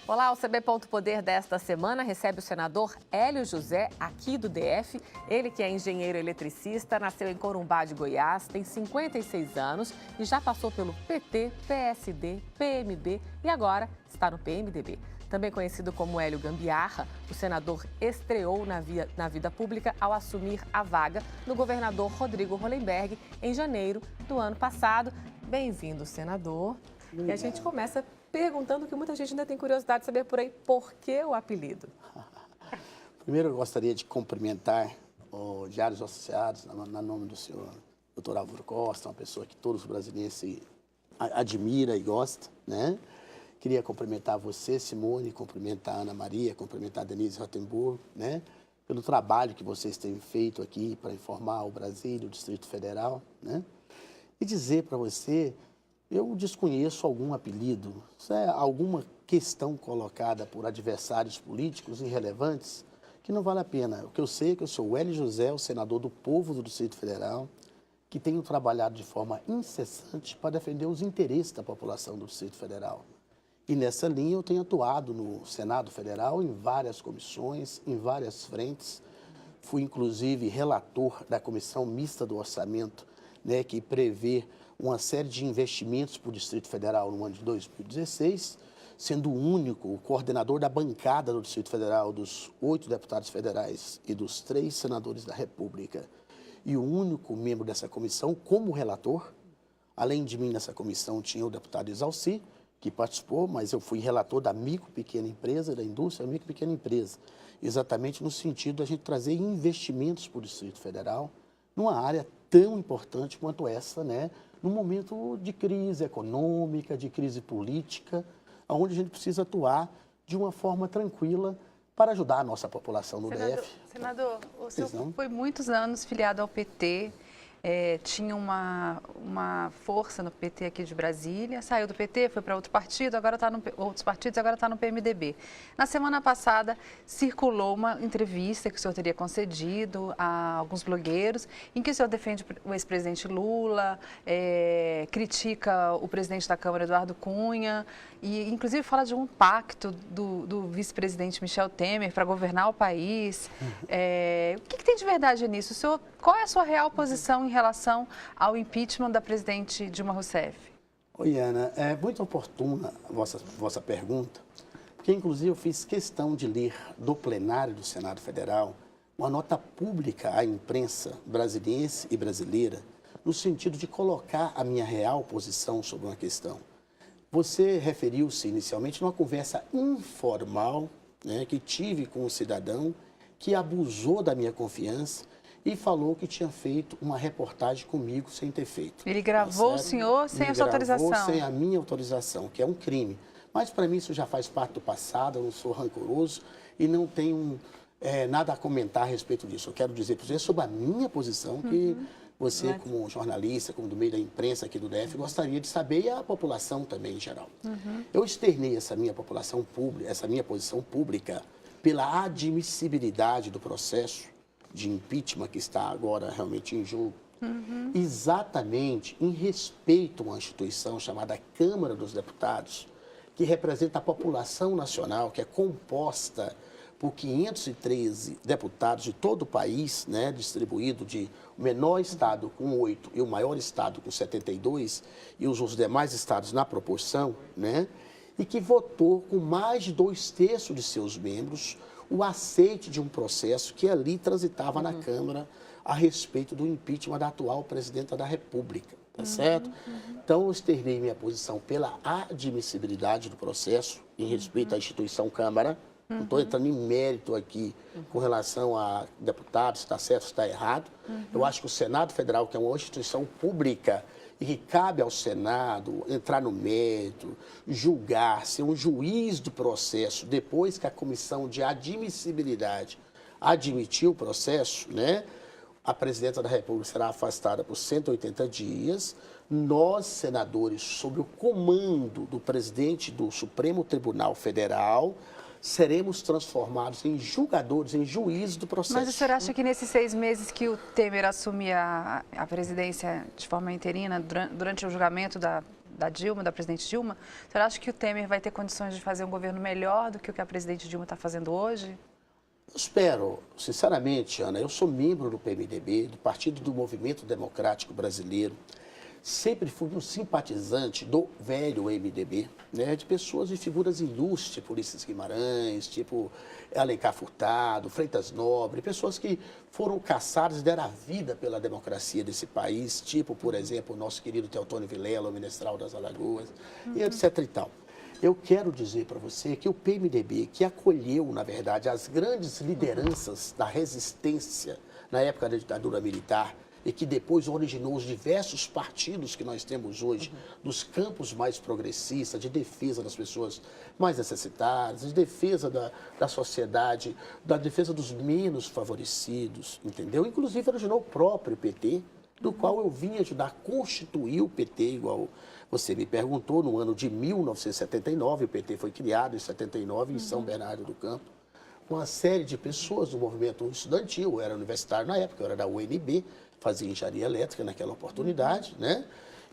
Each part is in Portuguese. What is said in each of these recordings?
Olá, o CB Ponto Poder desta semana recebe o senador Hélio José, aqui do DF. Ele que é engenheiro eletricista, nasceu em Corumbá de Goiás, tem 56 anos e já passou pelo PT, PSD, PMB e agora está no PMDB. Também conhecido como Hélio Gambiarra, o senador estreou na vida pública ao assumir a vaga no governador Rodrigo Hollenberg em janeiro do ano passado. Bem-vindo, senador. E a gente começa perguntando que muita gente ainda tem curiosidade de saber por aí por que o apelido. Primeiro, eu gostaria de cumprimentar o Diários Associados, no nome do senhor Dr. Álvaro Costa, uma pessoa que todos os brasileiros admira e gostam, né? Queria cumprimentar você, Simone, cumprimentar a Ana Maria, cumprimentar a Denise Rotenburg, né? Pelo trabalho que vocês têm feito aqui para informar o Brasil e o Distrito Federal, né? E dizer para você, eu desconheço algum apelido, alguma questão colocada por adversários políticos irrelevantes que não vale a pena. O que eu sei é que eu sou o Hélio José, o senador do povo do Distrito Federal, que tenho trabalhado de forma incessante para defender os interesses da população do Distrito Federal. E nessa linha eu tenho atuado no Senado Federal em várias comissões, em várias frentes. Fui inclusive relator da Comissão Mista do Orçamento, né, que prevê uma série de investimentos para o Distrito Federal no ano de 2016, sendo o único coordenador da bancada do Distrito Federal, dos 8 deputados federais e dos 3 senadores da República. E o único membro dessa comissão como relator. Além de mim, nessa comissão tinha o deputado Exalci, que participou, mas eu fui relator da micro, pequena empresa, da indústria, micro, pequena empresa, exatamente no sentido de a gente trazer investimentos para o Distrito Federal, numa área tão importante quanto essa, né? Num momento de crise econômica, de crise política, onde a gente precisa atuar de uma forma tranquila para ajudar a nossa população no DF. Senador, o senhor foi muitos anos filiado ao PT, tinha uma força no PT aqui de Brasília, saiu do PT, foi para outro partido, agora está outros partidos, agora está no PMDB. Na semana passada, circulou uma entrevista que o senhor teria concedido a alguns blogueiros, em que o senhor defende o ex-presidente Lula, critica o presidente da Câmara, Eduardo Cunha, e inclusive fala de um pacto do vice-presidente Michel Temer para governar o país. O que tem de verdade nisso? Qual é a sua real posição em relação ao impeachment da presidente Dilma Rousseff? Oi, Ana, é muito oportuna a vossa pergunta, porque inclusive eu fiz questão de ler do plenário do Senado Federal uma nota pública à imprensa brasiliense e brasileira, no sentido de colocar a minha real posição sobre uma questão. Você referiu-se inicialmente numa conversa informal, né, que tive com um cidadão que abusou da minha confiança e falou que tinha feito uma reportagem comigo sem ter feito. Ele gravou o senhor sem a sua autorização? Sem a minha autorização, que é um crime. Mas para mim isso já faz parte do passado, eu não sou rancoroso e não tenho nada a comentar a respeito disso. Eu quero dizer para você sobre a minha posição, que você, como jornalista, como do meio da imprensa aqui do DF, gostaria de saber, e a população também em geral. Eu externei essa minha posição pública pela admissibilidade do processo de impeachment que está agora realmente em jogo, exatamente em respeito a uma instituição chamada Câmara dos Deputados, que representa a população nacional, que é composta por 513 deputados de todo o país, né, distribuído de o menor estado com 8 e o maior estado com 72, e os demais estados na proporção, né, e que votou com mais de 2/3 de seus membros o aceite de um processo que ali transitava na Câmara a respeito do impeachment da atual presidenta da República, tá certo? Então, eu externei minha posição pela admissibilidade do processo em respeito à instituição Câmara. Não estou entrando em mérito aqui com relação a deputados, se está certo, se está errado. Eu acho que o Senado Federal, que é uma instituição pública e que cabe ao Senado entrar no mérito, julgar, ser um juiz do processo, depois que a comissão de admissibilidade admitiu o processo, né? A presidenta da República será afastada por 180 dias. Nós, senadores, sob o comando do presidente do Supremo Tribunal Federal, seremos transformados em julgadores, em juízes do processo. Mas o senhor acha que nesses 6 meses que o Temer assumia a presidência de forma interina, durante o julgamento da Dilma, da presidente Dilma, você acha que o Temer vai ter condições de fazer um governo melhor do que o que a presidente Dilma está fazendo hoje? Eu espero, sinceramente, Ana, eu sou membro do PMDB, do Partido do Movimento Democrático Brasileiro. Sempre fui um simpatizante do velho MDB, né, de pessoas e figuras ilustres, tipo Ulisses Guimarães, tipo Alencar Furtado, Freitas Nobre, pessoas que foram caçadas e deram a vida pela democracia desse país, tipo, por exemplo, o nosso querido Teotônio Vilela, o Menestral das Alagoas, e etc e tal. Eu quero dizer para você que o PMDB, que acolheu, na verdade, as grandes lideranças da resistência na época da ditadura militar, e que depois originou os diversos partidos que nós temos hoje, dos campos mais progressistas, de defesa das pessoas mais necessitadas, de defesa da sociedade, da defesa dos menos favorecidos, entendeu? Inclusive originou o próprio PT, do qual eu vim ajudar a constituir o PT, igual você me perguntou, no ano de 1979, o PT foi criado em 79 em São Bernardo do Campo, uma série de pessoas do movimento estudantil, eu era universitário na época, eu era da UNB, fazia engenharia elétrica naquela oportunidade, né?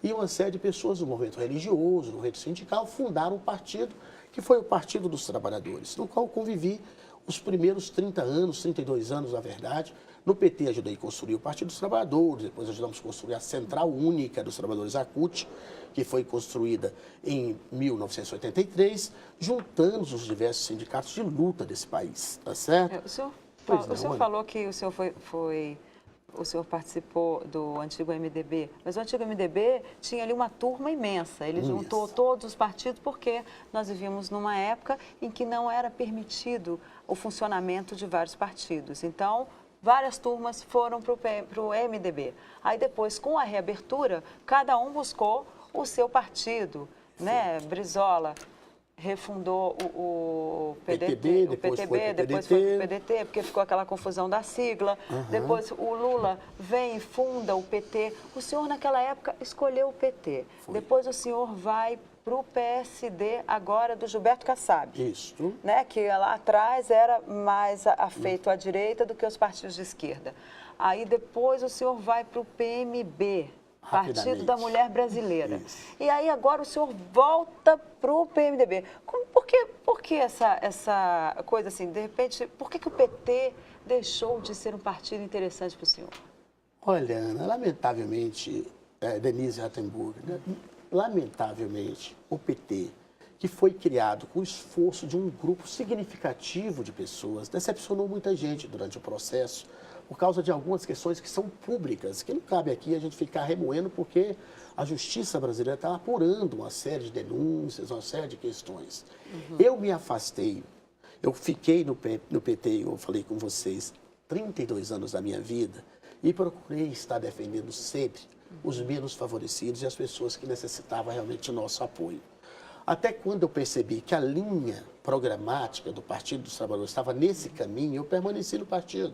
E uma série de pessoas do movimento religioso, do movimento sindical, fundaram um partido que foi o Partido dos Trabalhadores, no qual convivi os primeiros 30 anos, 32 anos, na verdade. No PT ajudei a construir o Partido dos Trabalhadores, depois ajudamos a construir a Central Única dos Trabalhadores, a CUT, que foi construída em 1983, juntando os diversos sindicatos de luta desse país, tá certo? O senhor falou que o senhor o senhor participou do antigo MDB, mas o antigo MDB tinha ali uma turma imensa, ele juntou todos os partidos porque nós vivíamos numa época em que não era permitido o funcionamento de vários partidos. Então, várias turmas foram para o MDB. Aí depois, com a reabertura, cada um buscou o seu partido, né? Brizola refundou o PDT, depois foi o PDT, porque ficou aquela confusão da sigla. Depois o Lula vem e funda o PT. O senhor, naquela época, escolheu o PT. Depois o senhor vai para o PSD, agora do Gilberto Kassab. Isso. Né? Que lá atrás era mais afeito à direita do que os partidos de esquerda. Aí depois o senhor vai para o PMB. Partido da Mulher Brasileira. Isso. E aí agora o senhor volta para o PMDB. Por que essa coisa assim, de repente, por que o PT deixou de ser um partido interessante para o senhor? Olha, Ana, lamentavelmente, Denise Rattenburg, lamentavelmente, o PT, que foi criado com o esforço de um grupo significativo de pessoas, decepcionou muita gente durante o processo, por causa de algumas questões que são públicas, que não cabe aqui a gente ficar remoendo, porque a justiça brasileira está apurando uma série de denúncias, uma série de questões. Eu me afastei, eu fiquei no PT, eu falei com vocês, 32 anos da minha vida, e procurei estar defendendo sempre os menos favorecidos e as pessoas que necessitavam realmente do nosso apoio. Até quando eu percebi que a linha programática do Partido dos Trabalhadores estava nesse caminho, eu permaneci no partido.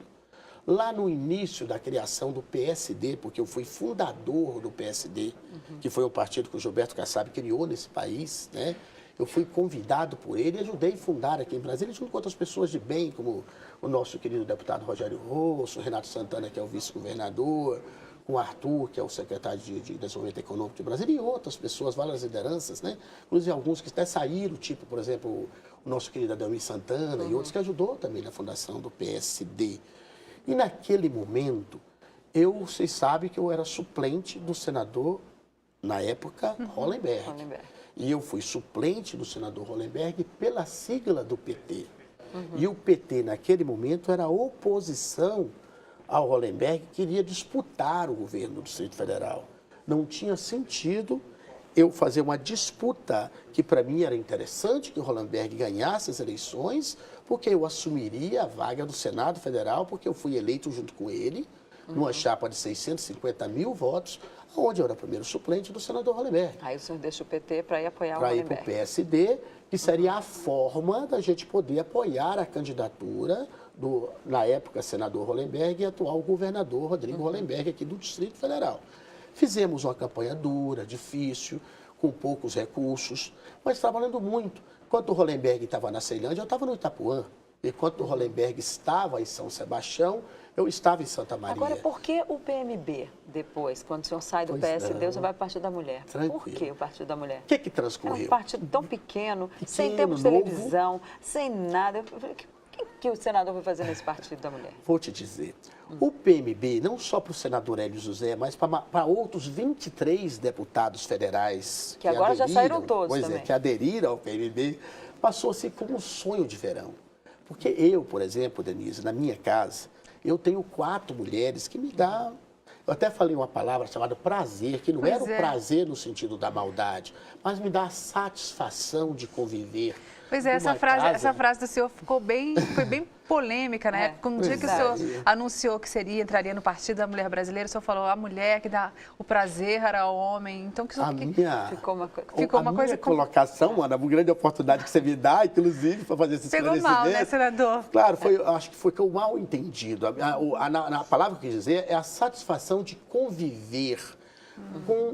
Lá no início da criação do PSD, porque eu fui fundador do PSD, que foi o partido que o Gilberto Kassab criou nesse país, né? Eu fui convidado por ele e ajudei a fundar aqui em Brasília, junto com outras pessoas de bem, como o nosso querido deputado Rogério Rosso, o Renato Santana, que é o vice-governador, o Arthur, que é o secretário de Desenvolvimento Econômico de Brasília, e outras pessoas, várias lideranças, né? Inclusive alguns que até saíram, tipo, por exemplo, o nosso querido Ademir Santana e outros que ajudou também na fundação do PSD. E naquele momento, vocês sabem que eu era suplente do senador, na época, Hollenberg. E eu fui suplente do senador Hollenberg pela sigla do PT. E o PT, naquele momento, era a oposição ao Hollenberg, que queria disputar o governo do Distrito Federal. Não tinha sentido eu fazer uma disputa que, para mim, era interessante que o Hollenberg ganhasse as eleições, porque eu assumiria a vaga do Senado Federal, porque eu fui eleito junto com ele, numa chapa de 650 mil votos, onde eu era o primeiro suplente do senador Hollenberg. Aí o senhor deixa o PT para ir apoiar o Hollenberg. Para ir para o PSD, que seria a forma da gente poder apoiar a candidatura do, na época, senador Hollenberg e atual governador Rodrigo Hollenberg, aqui do Distrito Federal. Fizemos uma campanha dura, difícil, com poucos recursos, mas trabalhando muito. Enquanto o Hollenberg estava na Ceilândia, eu estava no Itapuã. Enquanto o Hollenberg estava em São Sebastião, Eu estava em Santa Maria. Agora, por que o PMB depois, quando o senhor sai do PSD, o senhor vai para o Partido da Mulher? Tranquilo. Por que o Partido da Mulher? O que transcorreu? É um partido tão pequeno, sem tempo de televisão, sem nada. O que o senador vai fazer nesse Partido da Mulher? Vou te dizer. O PMB, não só para o senador Hélio José, mas para outros 23 deputados federais que agora já saíram todos também. Que aderiram ao PMB, passou-se como um sonho de verão. Porque eu, por exemplo, Denise, na minha casa, eu tenho 4 mulheres que me dão... Eu até falei uma palavra chamada prazer, que não era o prazer no sentido da maldade, mas me dá a satisfação de conviver. Pois é, essa frase do senhor foi bem polêmica, né? No dia que o senhor anunciou que entraria no Partido da Mulher Brasileira, o senhor falou a mulher que dá o prazer era o homem. Então, que ficou uma coisa... colocação, Ana, uma grande oportunidade que você me dá, inclusive, para fazer esse esclarecimento. Pegou mal, né, senador? Claro, acho que foi mal entendido. A palavra que eu quis dizer é a satisfação de conviver.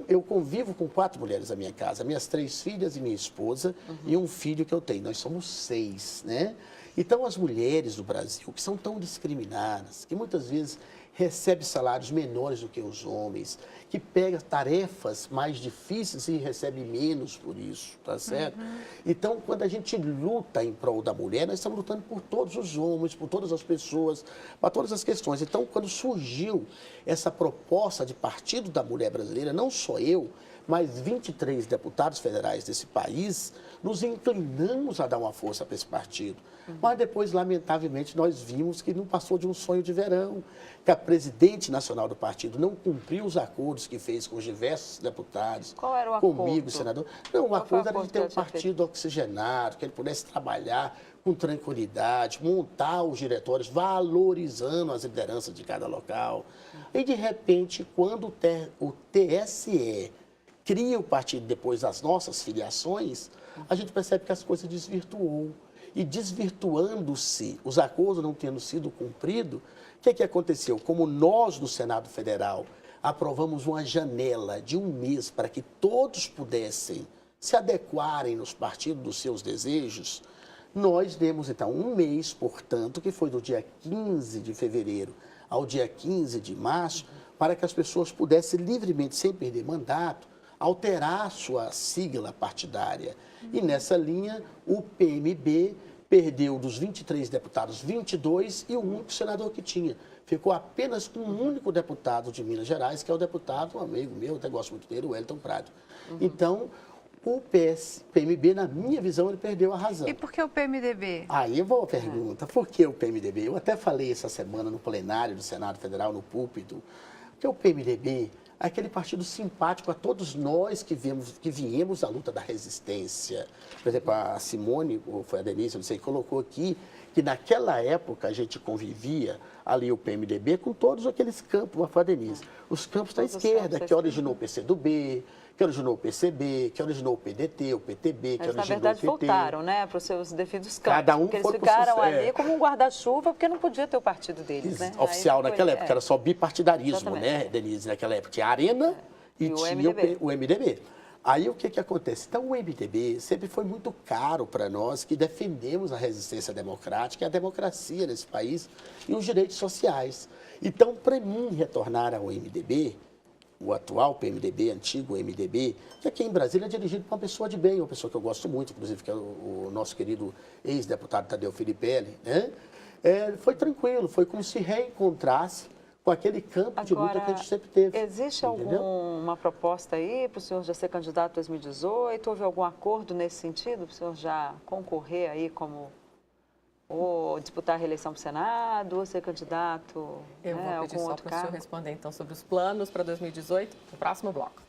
Eu convivo com 4 mulheres na minha casa, minhas 3 filhas e minha esposa, e um filho que eu tenho. Nós somos 6, né? Então, as mulheres do Brasil, que são tão discriminadas, que muitas vezes recebem salários menores do que os homens, que pegam tarefas mais difíceis e recebem menos por isso, tá certo? Então, quando a gente luta em prol da mulher, nós estamos lutando por todos os homens, por todas as pessoas, para todas as questões. Então, quando surgiu essa proposta de Partido da Mulher Brasileira, não só eu, mas 23 deputados federais desse país, nos inclinamos a dar uma força para esse partido. Mas depois, lamentavelmente, nós vimos que não passou de um sonho de verão, que a presidente nacional do partido não cumpriu os acordos que fez com os diversos deputados. Qual era o acordo? Comigo, senador. Não, o acordo era de ter um partido oxigenado, que ele pudesse trabalhar com tranquilidade, montar os diretórios, valorizando as lideranças de cada local. E, de repente, quando o TSE cria o partido depois das nossas filiações, a gente percebe que as coisas desvirtuou. E desvirtuando-se, os acordos não tendo sido cumpridos, o que aconteceu? Como nós, no Senado Federal, aprovamos uma janela de 1 mês para que todos pudessem se adequarem nos partidos dos seus desejos, nós demos, então, 1 mês, portanto, que foi do dia 15 de fevereiro ao dia 15 de março, para que as pessoas pudessem livremente, sem perder mandato, alterar sua sigla partidária. E nessa linha, o PMB perdeu dos 23 deputados 22 e o único senador que tinha. Ficou apenas com um único deputado de Minas Gerais, que é o deputado, um amigo meu, até gosto muito dele, o Wellington Prado. Então, o PMB, na minha visão, ele perdeu a razão. E por que o PMDB? Aí eu vou à pergunta, por que o PMDB? Eu até falei essa semana no plenário do Senado Federal, no púlpito, que o PMDB é aquele partido simpático a todos nós que viemos da luta da resistência. Por exemplo, a Simone, ou foi a Denise, não sei, colocou aqui que naquela época a gente convivia ali o PMDB com todos aqueles campos, foi a Denise, os campos da esquerda, que originou o PCdoB, que originou o PCB, que originou o PDT, o PTB, que originou o PT. Mas, na verdade, voltaram, né, para os seus devidos campos. Cada um porque foi eles ficaram ali como um guarda-chuva, porque não podia ter o partido deles, né? Oficial naquela época, era só bipartidarismo, né, Denise? Naquela época tinha a Arena e tinha o MDB. Aí o que acontece? Então o MDB sempre foi muito caro para nós que defendemos a resistência democrática, a democracia nesse país e os direitos sociais. Então, para mim, retornar ao MDB, o atual PMDB, antigo MDB, que aqui em Brasília é dirigido por uma pessoa de bem, uma pessoa que eu gosto muito, inclusive, que é o nosso querido ex-deputado Tadeu Filipelli, né? Foi tranquilo, foi como se reencontrasse com aquele campo de luta que a gente sempre teve. Existe alguma proposta aí para o senhor já ser candidato em 2018? Houve algum acordo nesse sentido para o senhor já concorrer aí como... ou disputar a reeleição para o Senado, ou ser candidato? Eu vou pedir só para o senhor responder, então, sobre os planos para 2018, no próximo bloco.